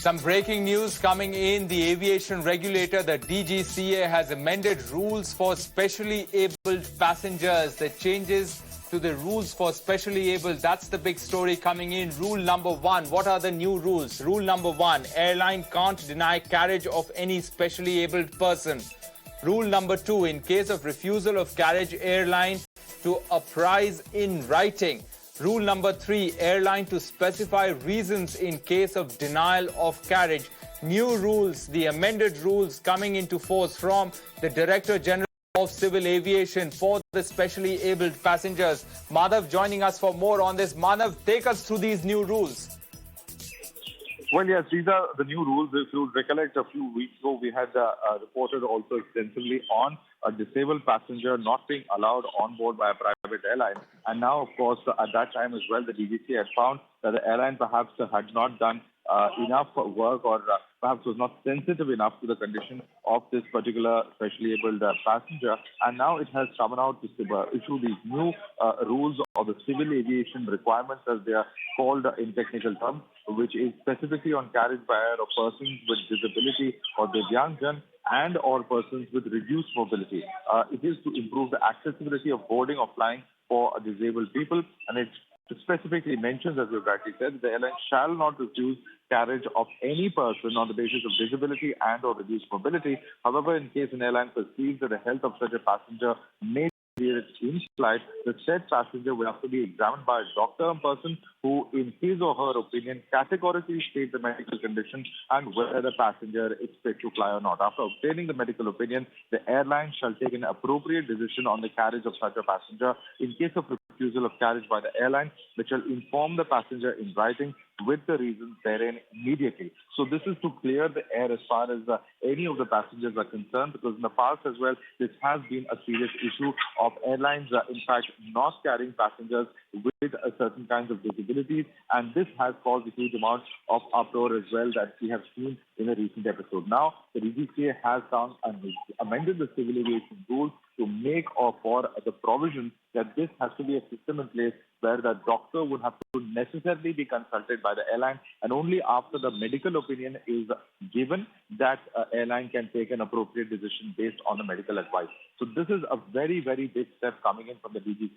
Some breaking news coming in. The aviation regulator, the DGCA, has amended rules for specially abled passengers. The changes to the rules for specially abled, that's the big story coming in. Rule number 1. What are the new rules? Rule number 1. Airline can't deny carriage of any specially abled person. Rule number 2. In case of refusal of carriage, airline to apprise in writing. Rule number 3, airline to specify reasons in case of denial of carriage. New rules, the amended rules coming into force from the Director General of Civil Aviation for the specially abled passengers. Madhav joining us for more on this. Madhav, take us through these new rules. Well, yes, these are the new rules. If you recollect, a few weeks ago, we had reported also extensively on a disabled passenger not being allowed on board by a private airline. And now, of course, at that time as well, the DGCA had found that the airline perhaps had not done enough work or perhaps was not sensitive enough to the condition of this particular specially abled passenger. And now it has come out to issue these new rules or the civil aviation requirements, as they are called in technical terms, which is specifically on carriage by air of persons with disability or Divyangjan and or persons with reduced mobility. It is to improve the accessibility of boarding or flying for disabled people, and it specifically mentions, as you've rightly said, the airline shall not refuse carriage of any person on the basis of disability and or reduced mobility. However, in case an airline perceives that the health of such a passenger may in flight, the said passenger will have to be examined by a doctor in person who, in his or her opinion, categorically state the medical condition and whether the passenger is fit to fly or not. After obtaining the medical opinion, the airline shall take an appropriate decision on the carriage of such a passenger. In case of refusal of carriage by the airline, which shall inform the passenger in writing with the reasons therein immediately. So this is to clear the air as far as any of the passengers are concerned, because in the past as well, this has been a serious issue of airlines, in fact, not carrying passengers with certain kinds of disabilities, and this has caused a huge amount of uproar as well that we have seen in a recent episode. Now, the DGCA has amended the civil aviation rules to make or for the provision that this has to be a system in place where the doctor would have to necessarily be consulted by the airline, and only after the medical opinion is given that airline can take an appropriate decision based on the medical advice. So this is a very, very big step coming in from the DGCA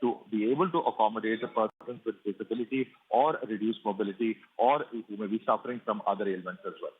to be able to accommodate the persons with disability or reduced mobility or who may be suffering from other ailments as well.